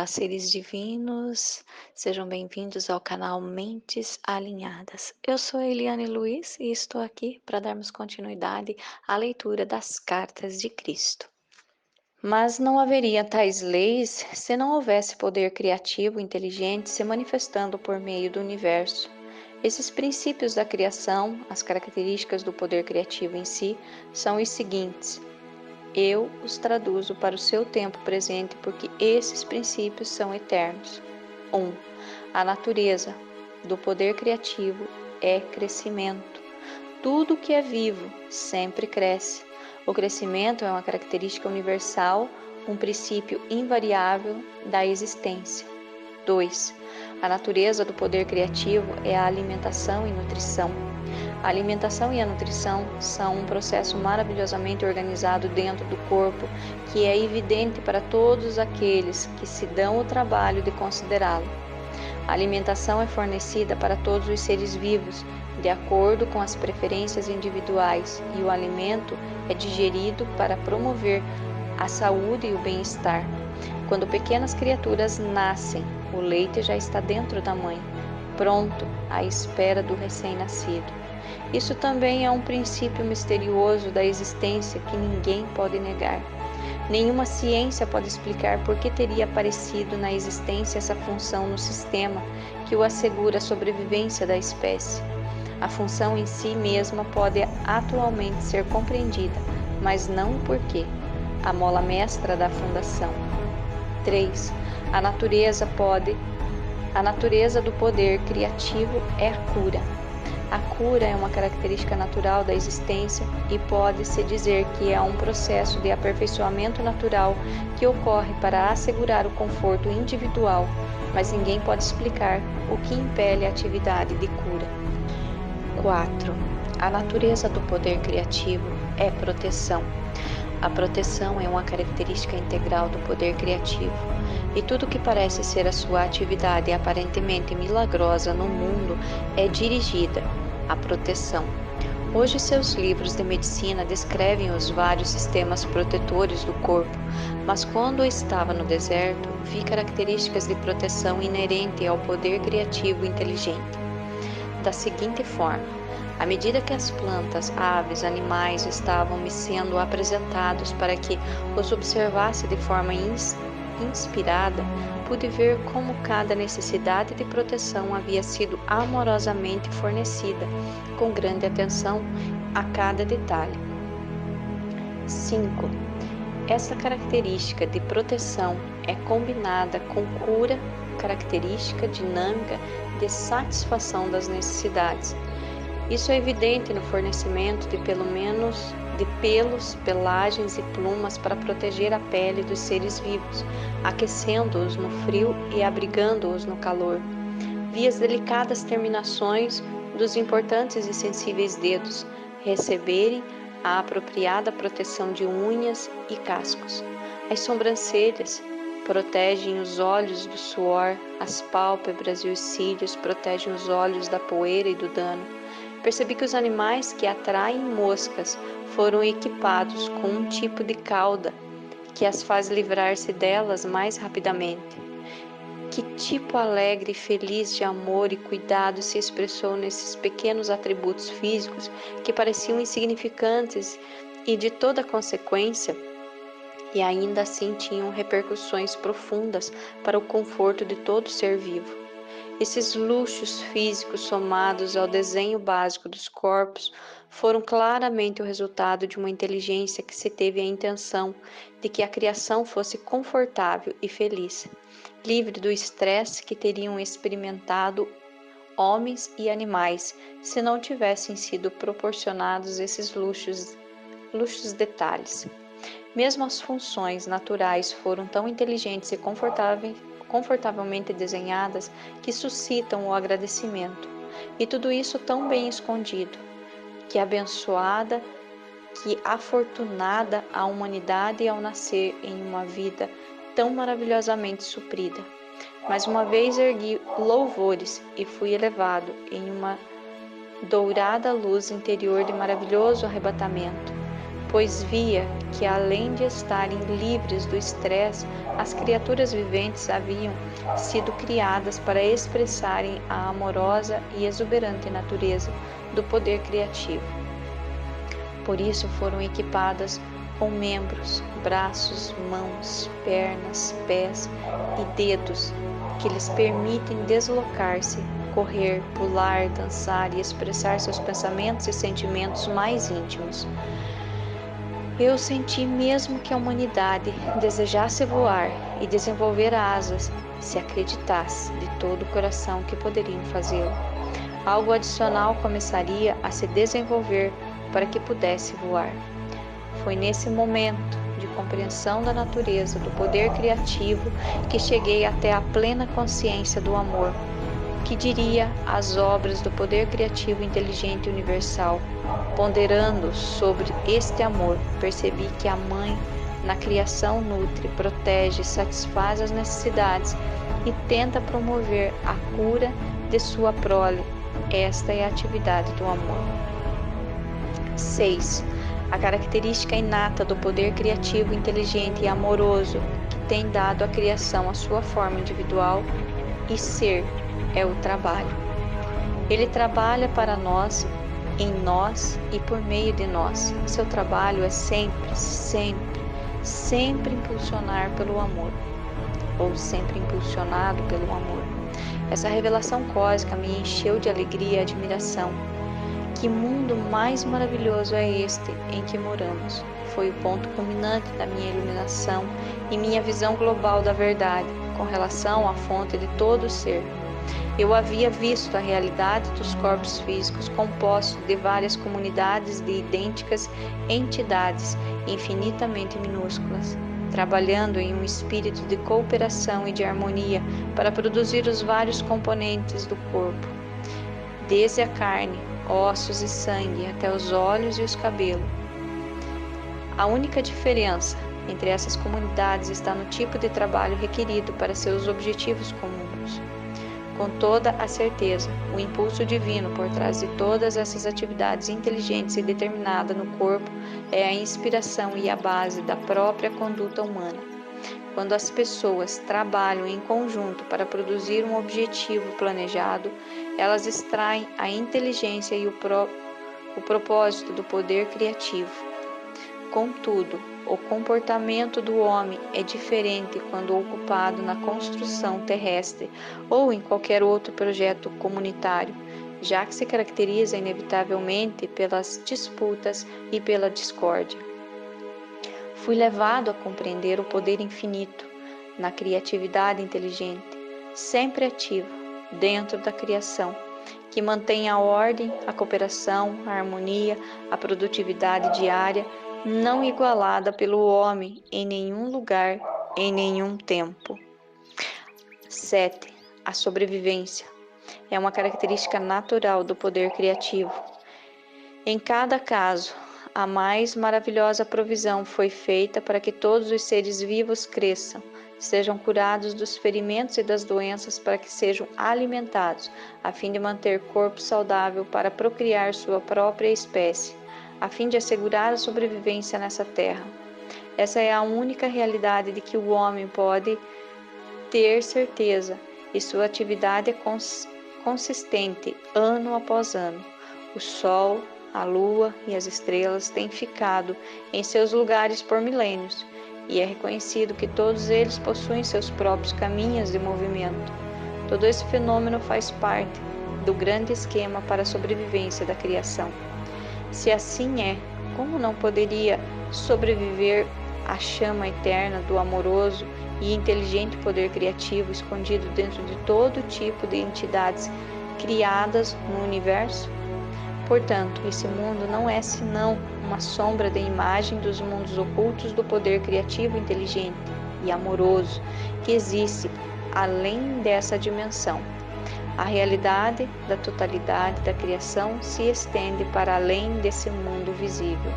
seres divinos, sejam bem-vindos ao canal Mentes Alinhadas. Eu sou a Eliane Luiz e estou aqui para darmos continuidade à leitura das Cartas de Cristo. Mas não haveria tais leis se não houvesse poder criativo inteligente se manifestando por meio do universo. Esses princípios da criação, as características do poder criativo em si, são os seguintes. Eu os traduzo para o seu tempo presente porque esses princípios são eternos. 1. A natureza do poder criativo é crescimento. Tudo que é vivo sempre cresce. O crescimento é uma característica universal, um princípio invariável da existência. 2. A natureza do poder criativo é a alimentação e nutrição. A alimentação e a nutrição são um processo maravilhosamente organizado dentro do corpo que é evidente para todos aqueles que se dão o trabalho de considerá-lo. A alimentação é fornecida para todos os seres vivos, de acordo com as preferências individuais, e o alimento é digerido para promover a saúde e o bem-estar. Quando pequenas criaturas nascem, o leite já está dentro da mãe, pronto à espera do recém-nascido. Isso também é um princípio misterioso da existência que ninguém pode negar. Nenhuma ciência pode explicar por que teria aparecido na existência essa função no sistema que o assegura a sobrevivência da espécie. A função em si mesma pode atualmente ser compreendida, mas não o porquê, a mola mestra da fundação. 3. A natureza do poder criativo é a cura. A cura é uma característica natural da existência e pode-se dizer que é um processo de aperfeiçoamento natural que ocorre para assegurar o conforto individual, mas ninguém pode explicar o que impele a atividade de cura. 4. A natureza do poder criativo é proteção. A proteção é uma característica integral do poder criativo, e tudo que parece ser a sua atividade aparentemente milagrosa no mundo é dirigida à proteção. Hoje seus livros de medicina descrevem os vários sistemas protetores do corpo, mas quando estava no deserto, vi características de proteção inerente ao poder criativo inteligente. Da seguinte forma, à medida que as plantas, aves, animais estavam me sendo apresentados para que os observasse de forma inspirada, pude ver como cada necessidade de proteção havia sido amorosamente fornecida, com grande atenção a cada detalhe. 5. Essa característica de proteção é combinada com cura, característica dinâmica de satisfação das necessidades. Isso é evidente no fornecimento de pelos, pelagens e plumas para proteger a pele dos seres vivos, aquecendo-os no frio e abrigando-os no calor. Vi as delicadas terminações dos importantes e sensíveis dedos receberem a apropriada proteção de unhas e cascos. As sobrancelhas protegem os olhos do suor, as pálpebras e os cílios protegem os olhos da poeira e do dano. Percebi que os animais que atraem moscas foram equipados com um tipo de cauda que as faz livrar-se delas mais rapidamente. Que tipo alegre e feliz de amor e cuidado se expressou nesses pequenos atributos físicos que pareciam insignificantes e de toda consequência, e ainda assim tinham repercussões profundas para o conforto de todo ser vivo. Esses luxos físicos somados ao desenho básico dos corpos foram claramente o resultado de uma inteligência que se teve a intenção de que a criação fosse confortável e feliz, livre do estresse que teriam experimentado homens e animais se não tivessem sido proporcionados esses luxos detalhes. Mesmo as funções naturais foram tão inteligentes e confortavelmente desenhadas que suscitam o agradecimento, e tudo isso tão bem escondido, que abençoada, que afortunada a humanidade ao nascer em uma vida tão maravilhosamente suprida. Mais uma vez ergui louvores e fui elevado em uma dourada luz interior de maravilhoso arrebatamento. pois via que, além de estarem livres do estresse, as criaturas viventes haviam sido criadas para expressarem a amorosa e exuberante natureza do poder criativo. Por isso foram equipadas com membros, braços, mãos, pernas, pés e dedos que lhes permitem deslocar-se, correr, pular, dançar e expressar seus pensamentos e sentimentos mais íntimos. Eu senti mesmo que a humanidade desejasse voar e desenvolver asas, se acreditasse de todo o coração que poderiam fazê-lo. Algo adicional começaria a se desenvolver para que pudesse voar. Foi nesse momento de compreensão da natureza do poder criativo que cheguei até a plena consciência do amor, que diria as obras do poder criativo inteligente e universal. Ponderando sobre este amor, percebi que a Mãe na criação nutre, protege, satisfaz as necessidades e tenta promover a cura de sua prole. Esta é a atividade do amor. 6. A característica inata do poder criativo, inteligente e amoroso que tem dado à criação a sua forma individual e ser é o trabalho. Ele trabalha para nós, em nós e por meio de nós. Seu trabalho é sempre impulsionar pelo amor, ou sempre impulsionado pelo amor. Essa revelação cósmica me encheu de alegria e admiração. Que mundo mais maravilhoso é este em que moramos? Foi o ponto culminante da minha iluminação e minha visão global da verdade, com relação à fonte de todo o ser. Eu havia visto a realidade dos corpos físicos compostos de várias comunidades de idênticas entidades infinitamente minúsculas, trabalhando em um espírito de cooperação e de harmonia para produzir os vários componentes do corpo, desde a carne, ossos e sangue até os olhos e os cabelos. A única diferença entre essas comunidades está no tipo de trabalho requerido para seus objetivos comuns. Com toda a certeza, o impulso divino por trás de todas essas atividades inteligentes e determinada no corpo é a inspiração e a base da própria conduta humana. Quando as pessoas trabalham em conjunto para produzir um objetivo planejado, elas extraem a inteligência e o propósito do poder criativo. Contudo, o comportamento do homem é diferente quando ocupado na construção terrestre ou em qualquer outro projeto comunitário, já que se caracteriza inevitavelmente pelas disputas e pela discórdia. Fui levado a compreender o poder infinito na criatividade inteligente, sempre ativa dentro da criação, que mantém a ordem, a cooperação, a harmonia, a produtividade diária, não igualada pelo homem em nenhum lugar, em nenhum tempo. 7. A sobrevivência é uma característica natural do poder criativo. Em cada caso, a mais maravilhosa provisão foi feita para que todos os seres vivos cresçam, sejam curados dos ferimentos e das doenças, para que sejam alimentados, a fim de manter corpo saudável para procriar sua própria espécie, a fim de assegurar a sobrevivência nessa terra. Essa é a única realidade de que o homem pode ter certeza, e sua atividade é consistente ano após ano. O sol, a lua e as estrelas têm ficado em seus lugares por milênios, e é reconhecido que todos eles possuem seus próprios caminhos de movimento. Todo esse fenômeno faz parte do grande esquema para a sobrevivência da criação. Se assim é, como não poderia sobreviver a chama eterna do amoroso e inteligente poder criativo escondido dentro de todo tipo de entidades criadas no universo? Portanto, esse mundo não é senão uma sombra da imagem dos mundos ocultos do poder criativo, inteligente e amoroso que existe além dessa dimensão. A realidade da totalidade da criação se estende para além desse mundo visível.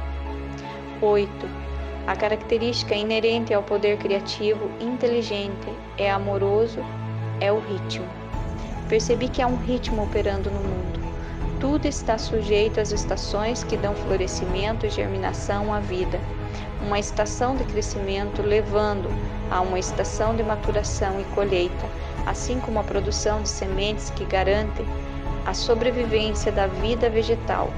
8. A característica inerente ao poder criativo inteligente é amoroso, é o ritmo. Percebi que há um ritmo operando no mundo. Tudo está sujeito às estações que dão florescimento e germinação à vida. Uma estação de crescimento levando a uma estação de maturação e colheita, assim como a produção de sementes que garante a sobrevivência da vida vegetal.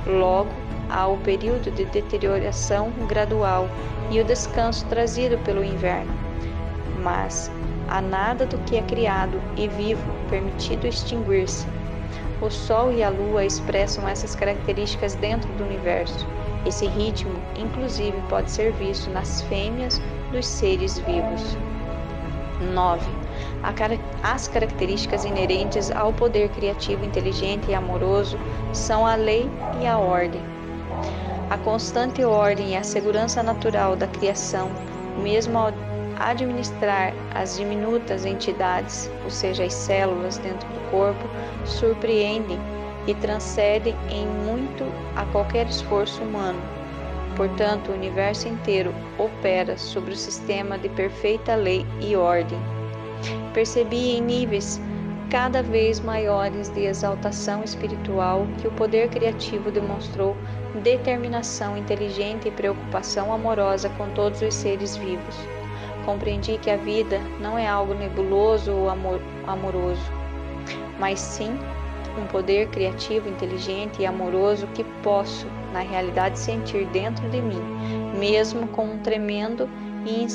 Logo, há o período de deterioração gradual e o descanso trazido pelo inverno. Mas a nada do que é criado e vivo permitido extinguir-se. O Sol e a Lua expressam essas características dentro do universo. Esse ritmo, inclusive, pode ser visto nas fêmeas dos seres vivos. 9. As características inerentes ao poder criativo, inteligente e amoroso são a lei e a ordem. A constante ordem e a segurança natural da criação, mesmo ao administrar as diminutas entidades, ou seja, as células dentro do corpo, surpreendem e transcendem em muito a qualquer esforço humano. Portanto, o universo inteiro opera sobre o sistema de perfeita lei e ordem. Percebi em níveis cada vez maiores de exaltação espiritual que o poder criativo demonstrou determinação inteligente e preocupação amorosa com todos os seres vivos. Compreendi que a vida não é algo nebuloso ou amoroso, mas sim um poder criativo, inteligente e amoroso que posso, na realidade, sentir dentro de mim, mesmo com um tremendo e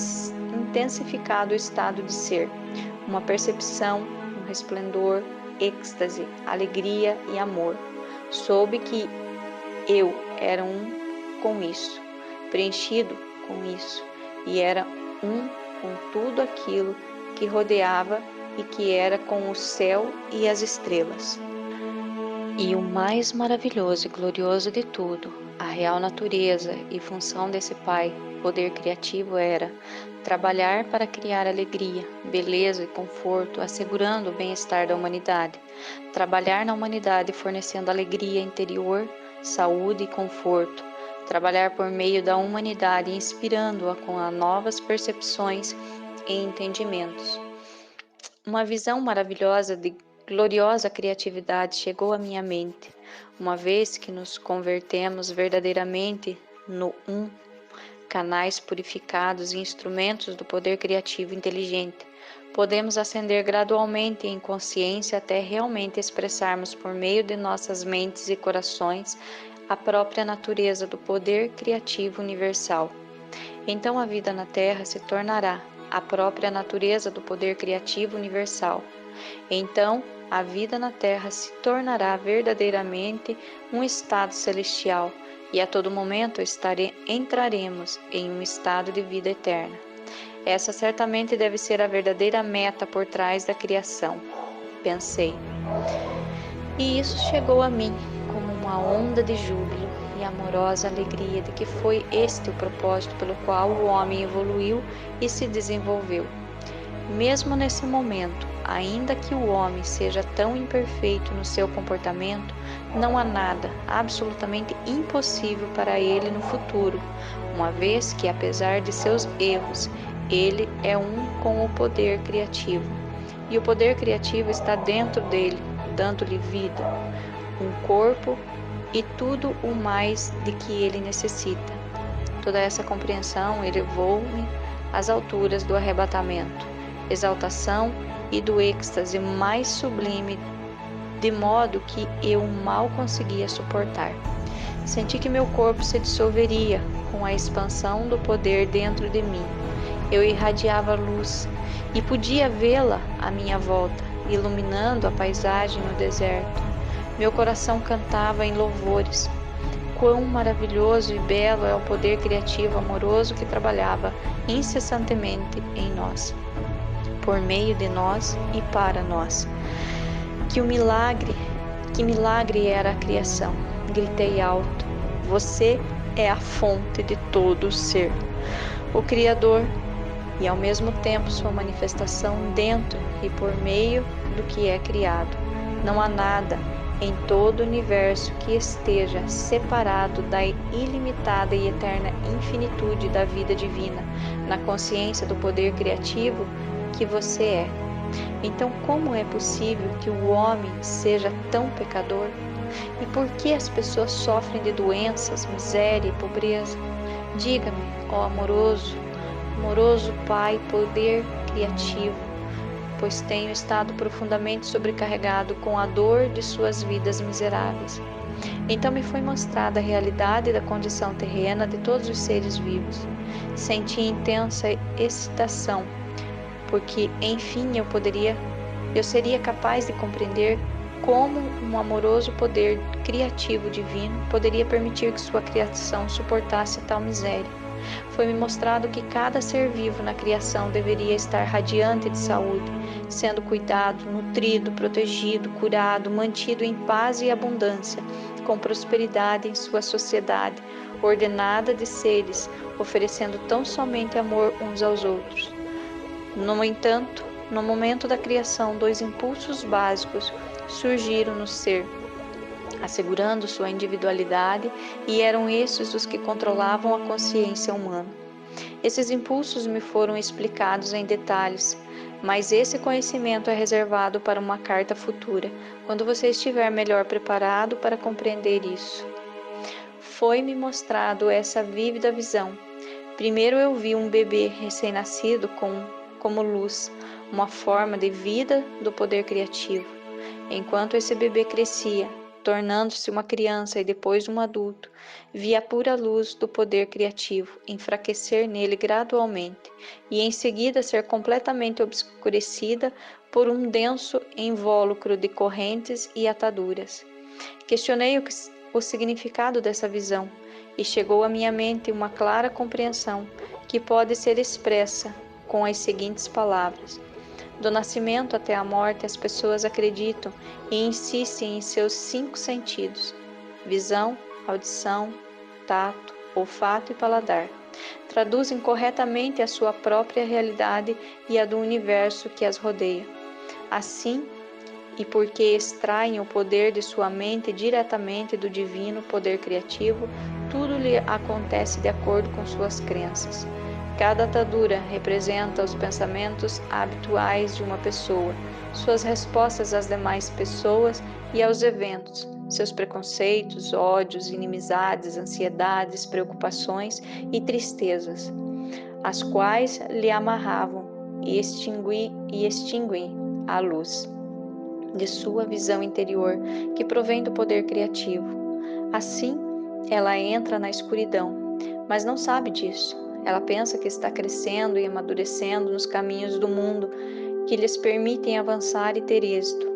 intensificado estado de ser, uma percepção, um resplendor, êxtase, alegria e amor. Soube que eu era um com isso, preenchido com isso, e era um com tudo aquilo que rodeava e que era com o céu e as estrelas. E o mais maravilhoso e glorioso de tudo, a real natureza e função desse Pai, poder criativo, era trabalhar para criar alegria, beleza e conforto, assegurando o bem-estar da humanidade. Trabalhar na humanidade fornecendo alegria interior, saúde e conforto. Trabalhar por meio da humanidade, inspirando-a com novas percepções e entendimentos. Uma visão maravilhosa de gloriosa criatividade chegou à minha mente, uma vez que nos convertemos verdadeiramente no canais purificados e instrumentos do poder criativo inteligente. Podemos ascender gradualmente em consciência até realmente expressarmos por meio de nossas mentes e corações a própria natureza do poder criativo universal. Então a vida na Terra se tornará a própria natureza do poder criativo universal. Então a vida na Terra se tornará verdadeiramente um estado celestial e a todo momento entraremos em um estado de vida eterna. Essa certamente deve ser a verdadeira meta por trás da criação, pensei. E isso chegou a mim como uma onda de júbilo e amorosa alegria de que foi este o propósito pelo qual o homem evoluiu e se desenvolveu. Mesmo nesse momento, ainda que o homem seja tão imperfeito no seu comportamento, não há nada absolutamente impossível para ele no futuro, uma vez que, apesar de seus erros, ele é um com o poder criativo. E o poder criativo está dentro dele, dando-lhe vida, um corpo e tudo o mais de que ele necessita. Toda essa compreensão elevou-me às alturas do arrebatamento, exaltação e do êxtase mais sublime, de modo que eu mal conseguia suportar. Senti que meu corpo se dissolveria com a expansão do poder dentro de mim. Eu irradiava luz e podia vê-la à minha volta, iluminando a paisagem no deserto. Meu coração cantava em louvores. Quão maravilhoso e belo é o poder criativo amoroso que trabalhava incessantemente em nós, por meio de nós e para nós. Que milagre era a criação! Gritei alto. Você é a fonte de todo o ser, o Criador, e ao mesmo tempo sua manifestação dentro e por meio do que é criado. Não há nada em todo o universo que esteja separado da ilimitada e eterna infinitude da vida divina, na consciência do poder criativo que você é. Então, como é possível que o homem seja tão pecador? E por que as pessoas sofrem de doenças, miséria e pobreza? Diga-me, ó amoroso Pai, poder criativo, pois tenho estado profundamente sobrecarregado com a dor de suas vidas miseráveis. Então me foi mostrada a realidade da condição terrena de todos os seres vivos. Senti intensa excitação, porque enfim eu seria capaz de compreender como um amoroso poder criativo divino poderia permitir que sua criação suportasse tal miséria. Foi-me mostrado que cada ser vivo na criação deveria estar radiante de saúde, sendo cuidado, nutrido, protegido, curado, mantido em paz e abundância, com prosperidade em sua sociedade, ordenada de seres, oferecendo tão somente amor uns aos outros. No entanto, no momento da criação, 2 impulsos básicos surgiram no ser, assegurando sua individualidade, e eram esses os que controlavam a consciência humana. Esses impulsos me foram explicados em detalhes, mas esse conhecimento é reservado para uma carta futura, quando você estiver melhor preparado para compreender isso. Foi-me mostrado essa vívida visão. Primeiro eu vi um bebê recém-nascido como luz, uma forma de vida do poder criativo. Enquanto esse bebê crescia, tornando-se uma criança e depois um adulto, vi a pura luz do poder criativo enfraquecer nele gradualmente e em seguida ser completamente obscurecida por um denso invólucro de correntes e ataduras. Questionei o significado dessa visão e chegou à minha mente uma clara compreensão que pode ser expressa com as seguintes palavras: do nascimento até a morte, as pessoas acreditam e insistem em seus 5 sentidos: visão, audição, tato, olfato e paladar. Traduzem corretamente a sua própria realidade e a do universo que as rodeia. Assim, e porque extraem o poder de sua mente diretamente do divino poder criativo, tudo lhe acontece de acordo com suas crenças. Cada atadura representa os pensamentos habituais de uma pessoa, suas respostas às demais pessoas e aos eventos, seus preconceitos, ódios, inimizades, ansiedades, preocupações e tristezas, as quais lhe amarravam e extinguem a luz de sua visão interior, que provém do poder criativo. Assim, ela entra na escuridão, mas não sabe disso. Ela pensa que está crescendo e amadurecendo nos caminhos do mundo que lhes permitem avançar e ter êxito.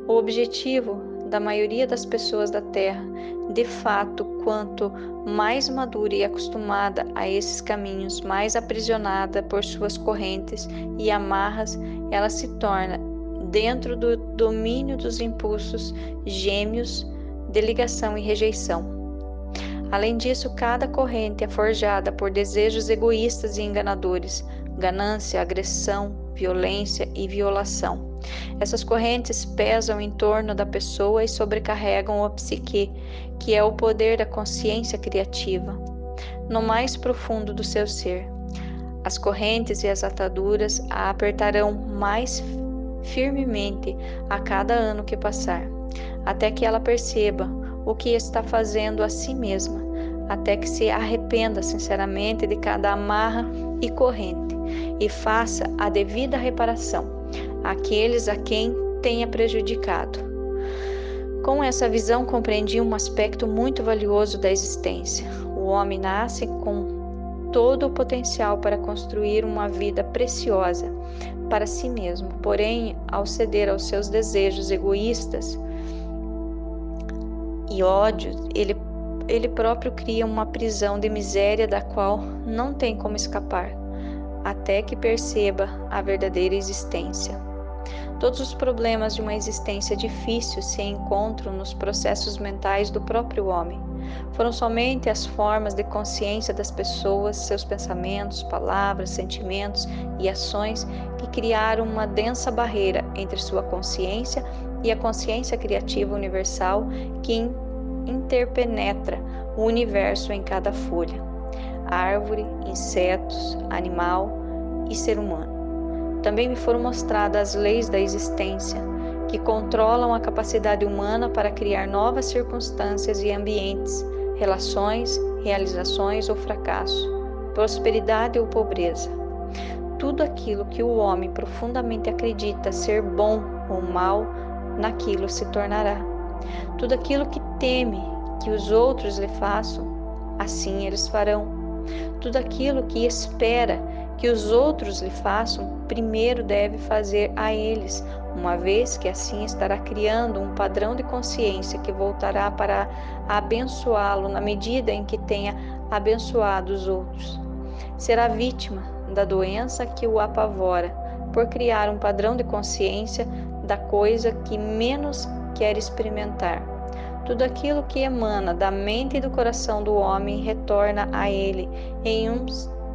O objetivo da maioria das pessoas da Terra, de fato, quanto mais madura e acostumada a esses caminhos, mais aprisionada por suas correntes e amarras, ela se torna dentro do domínio dos impulsos gêmeos de ligação e rejeição. Além disso, cada corrente é forjada por desejos egoístas e enganadores, ganância, agressão, violência e violação. Essas correntes pesam em torno da pessoa e sobrecarregam a psique, que é o poder da consciência criativa, no mais profundo do seu ser. As correntes e as ataduras a apertarão mais firmemente a cada ano que passar, até que ela perceba o que está fazendo a si mesma, até que se arrependa sinceramente de cada amarra e corrente e faça a devida reparação àqueles a quem tenha prejudicado. Com essa visão compreendi um aspecto muito valioso da existência. O homem nasce com todo o potencial para construir uma vida preciosa para si mesmo, porém, ao ceder aos seus desejos egoístas e ódio, ele próprio cria uma prisão de miséria da qual não tem como escapar, até que perceba a verdadeira existência. Todos os problemas de uma existência difícil se encontram nos processos mentais do próprio homem. Foram somente as formas de consciência das pessoas, seus pensamentos, palavras, sentimentos e ações que criaram uma densa barreira entre sua consciência e a consciência criativa universal que interpenetra o universo em cada folha, árvore, insetos, animal e ser humano. Também me foram mostradas as leis da existência, que controlam a capacidade humana para criar novas circunstâncias e ambientes, relações, realizações ou fracasso, prosperidade ou pobreza. Tudo aquilo que o homem profundamente acredita ser bom ou mal, naquilo se tornará. Tudo aquilo que teme que os outros lhe façam, assim eles farão. Tudo aquilo que espera que os outros lhe façam, primeiro deve fazer a eles, uma vez que assim estará criando um padrão de consciência que voltará para abençoá-lo na medida em que tenha abençoado os outros. Será vítima da doença que o apavora, por criar um padrão de consciência da coisa que menos quer experimentar. Tudo aquilo que emana da mente e do coração do homem retorna a ele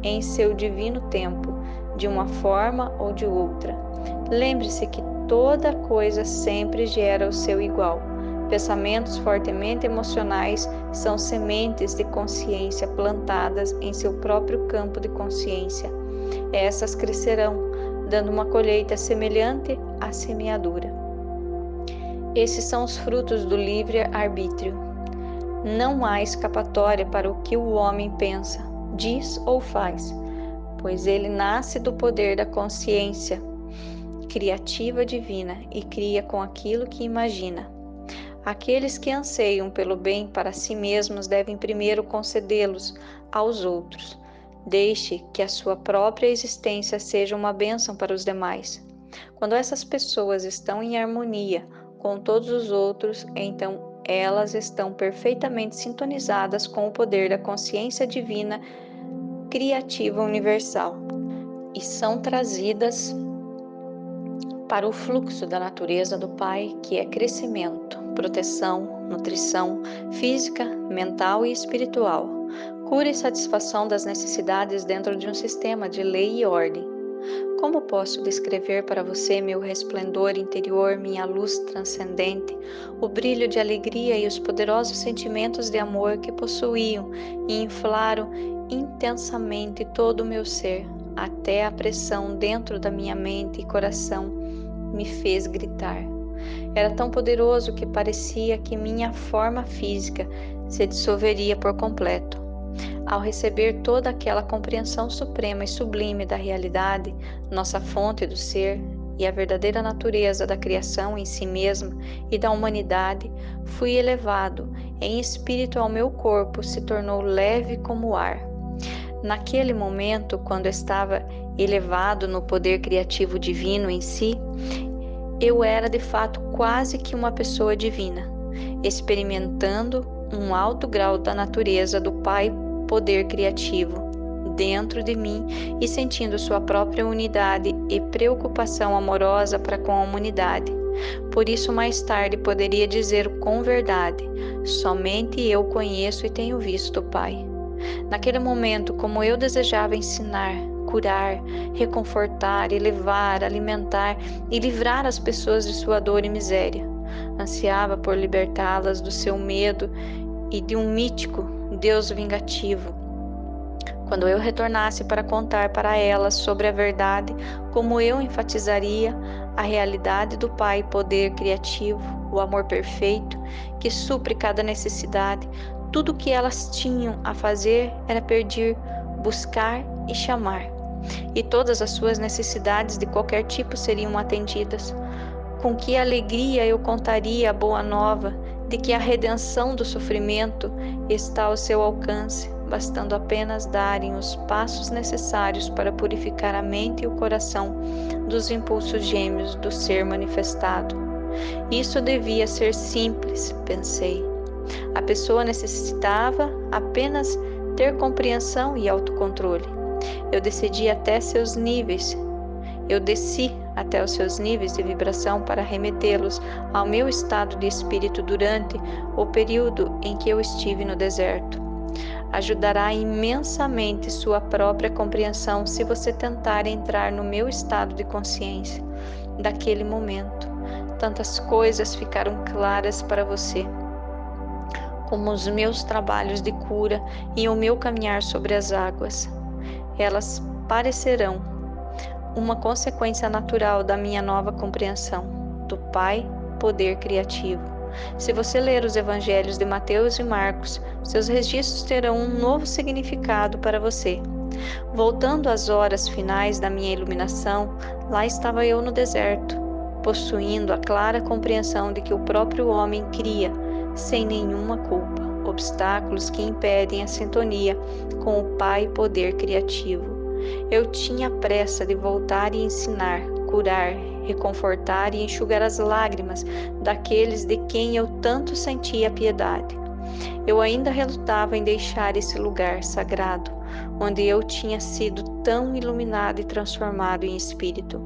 em seu divino tempo, de uma forma ou de outra. Lembre-se que toda coisa sempre gera o seu igual. Pensamentos fortemente emocionais são sementes de consciência plantadas em seu próprio campo de consciência. Essas crescerão, dando uma colheita semelhante à semeadura. Esses são os frutos do livre-arbítrio. Não há escapatória para o que o homem pensa, diz ou faz, pois ele nasce do poder da consciência criativa divina e cria com aquilo que imagina. Aqueles que anseiam pelo bem para si mesmos devem primeiro concedê-los aos outros. Deixe que a sua própria existência seja uma bênção para os demais. Quando essas pessoas estão em harmonia com todos os outros, então elas estão perfeitamente sintonizadas com o poder da consciência divina criativa universal e são trazidas para o fluxo da natureza do Pai, que é crescimento, proteção, nutrição física, mental e espiritual, cura e satisfação das necessidades dentro de um sistema de lei e ordem. Como posso descrever para você meu resplendor interior, minha luz transcendente, o brilho de alegria e os poderosos sentimentos de amor que possuíam e inflaram intensamente todo o meu ser, até a pressão dentro da minha mente e coração me fez gritar. Era tão poderoso que parecia que minha forma física se dissolveria por completo. Ao receber toda aquela compreensão suprema e sublime da realidade, nossa fonte do ser e a verdadeira natureza da criação em si mesma e da humanidade, fui elevado em espírito ao meu corpo, se tornou leve como o ar. Naquele momento, quando estava elevado no poder criativo divino em si, eu era de fato quase que uma pessoa divina, experimentando um alto grau da natureza do Pai poder criativo dentro de mim e sentindo sua própria unidade e preocupação amorosa para com a humanidade. Por isso, mais tarde, poderia dizer com verdade: somente eu conheço e tenho visto o Pai. Naquele momento, como eu desejava ensinar, curar, reconfortar, elevar, alimentar e livrar as pessoas de sua dor e miséria, ansiava por libertá-las do seu medo e de um mítico Deus vingativo. Quando eu retornasse para contar para elas sobre a verdade, como eu enfatizaria a realidade do Pai poder criativo, o amor perfeito, que supre cada necessidade, tudo o que elas tinham a fazer era pedir, buscar e chamar. E todas as suas necessidades de qualquer tipo seriam atendidas. Com que alegria eu contaria a boa nova de que a redenção do sofrimento está ao seu alcance, bastando apenas darem os passos necessários para purificar a mente e o coração dos impulsos gêmeos do ser manifestado. Isso devia ser simples, pensei. A pessoa necessitava apenas ter compreensão e autocontrole. Eu desci até os seus níveis de vibração para remetê-los ao meu estado de espírito durante o período em que eu estive no deserto. Ajudará imensamente sua própria compreensão se você tentar entrar no meu estado de consciência. Daquele momento, tantas coisas ficaram claras para você, como os meus trabalhos de cura e o meu caminhar sobre as águas. Elas parecerão uma consequência natural da minha nova compreensão. enquanto Pai, poder criativo. Se você ler os evangelhos de Mateus e Marcos, seus registros terão um novo significado para você. Voltando às horas finais da minha iluminação, lá estava eu no deserto, possuindo a clara compreensão de que o próprio homem cria, sem nenhuma culpa, obstáculos que impedem a sintonia com o Pai poder criativo. Eu tinha pressa de voltar e ensinar, curar, reconfortar e enxugar as lágrimas daqueles de quem eu tanto sentia piedade. Eu ainda relutava em deixar esse lugar sagrado, onde eu tinha sido tão iluminado e transformado em espírito.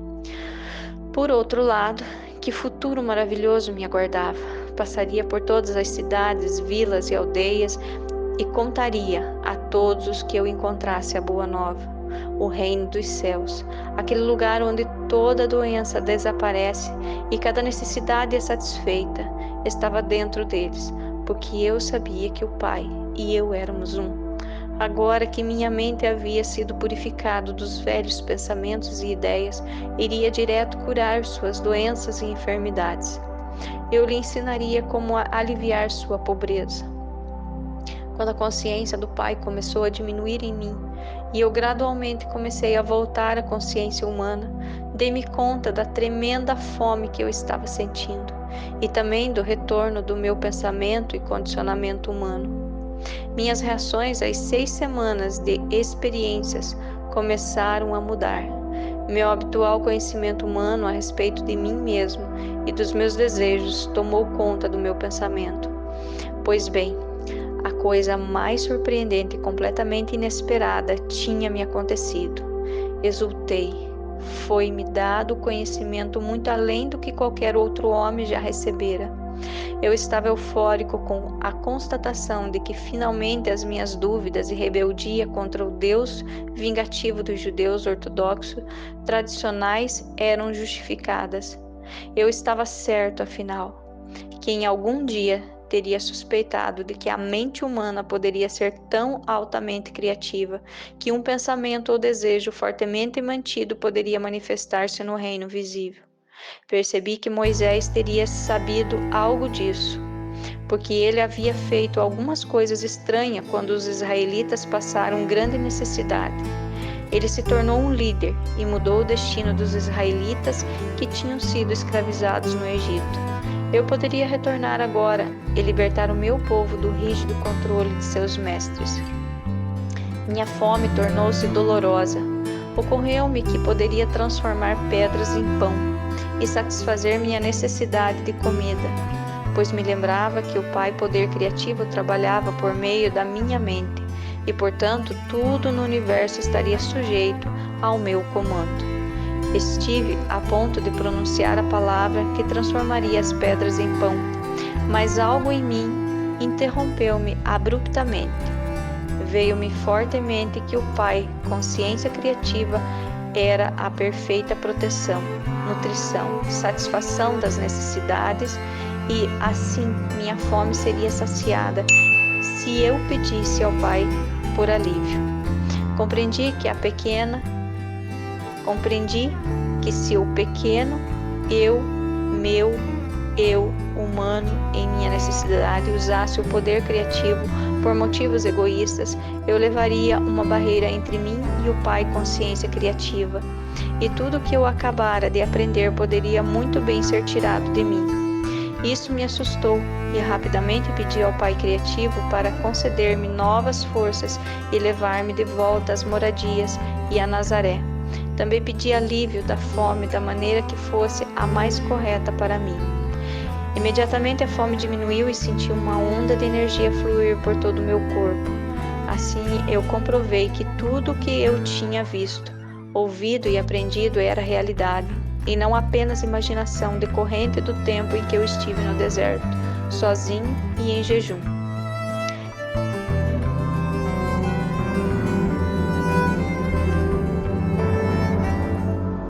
Por outro lado, que futuro maravilhoso me aguardava! Passaria por todas as cidades, vilas e aldeias e contaria a todos os que eu encontrasse a boa nova, o reino dos céus, aquele lugar onde toda doença desaparece e cada necessidade é satisfeita, estava dentro deles, porque eu sabia que o Pai e eu éramos um. Agora que minha mente havia sido purificada dos velhos pensamentos e ideias, iria direto curar suas doenças e enfermidades. Eu lhe ensinaria como aliviar sua pobreza. Quando a consciência do Pai começou a diminuir em mim, e eu gradualmente comecei a voltar à consciência humana, dei-me conta da tremenda fome que eu estava sentindo, e também do retorno do meu pensamento e condicionamento humano. Minhas reações às 6 semanas de experiências começaram a mudar. Meu habitual conhecimento humano a respeito de mim mesmo e dos meus desejos tomou conta do meu pensamento. Pois bem, a coisa mais surpreendente e completamente inesperada tinha me acontecido. Exultei. Foi-me dado conhecimento muito além do que qualquer outro homem já recebera. Eu estava eufórico com a constatação de que finalmente as minhas dúvidas e rebeldia contra o Deus vingativo dos judeus ortodoxos tradicionais eram justificadas. Eu estava certo, afinal, que em algum dia teria suspeitado de que a mente humana poderia ser tão altamente criativa que um pensamento ou desejo fortemente mantido poderia manifestar-se no reino visível. Percebi que Moisés teria sabido algo disso, porque ele havia feito algumas coisas estranhas quando os israelitas passaram grande necessidade. Ele se tornou um líder e mudou o destino dos israelitas que tinham sido escravizados no Egito. Eu poderia retornar agora e libertar o meu povo do rígido controle de seus mestres. Minha fome tornou-se dolorosa. Ocorreu-me que poderia transformar pedras em pão e satisfazer minha necessidade de comida, pois me lembrava que o Pai Poder Criativo trabalhava por meio da minha mente e, portanto, tudo no universo estaria sujeito ao meu comando. Estive a ponto de pronunciar a palavra que transformaria as pedras em pão, mas algo em mim interrompeu-me abruptamente. Veio-me fortemente que o Pai, consciência criativa, era a perfeita proteção, nutrição, satisfação das necessidades e, assim, minha fome seria saciada se eu pedisse ao Pai por alívio. Compreendi que se o pequeno eu humano em minha necessidade usasse o poder criativo por motivos egoístas, eu levaria uma barreira entre mim e o Pai Consciência Criativa, e tudo que eu acabara de aprender poderia muito bem ser tirado de mim. Isso me assustou e rapidamente pedi ao Pai Criativo para conceder-me novas forças e levar-me de volta às moradias e a Nazaré. Também pedi alívio da fome da maneira que fosse a mais correta para mim. Imediatamente a fome diminuiu e senti uma onda de energia fluir por todo o meu corpo. Assim eu comprovei que tudo o que eu tinha visto, ouvido e aprendido era realidade, e não apenas imaginação decorrente do tempo em que eu estive no deserto, sozinho e em jejum.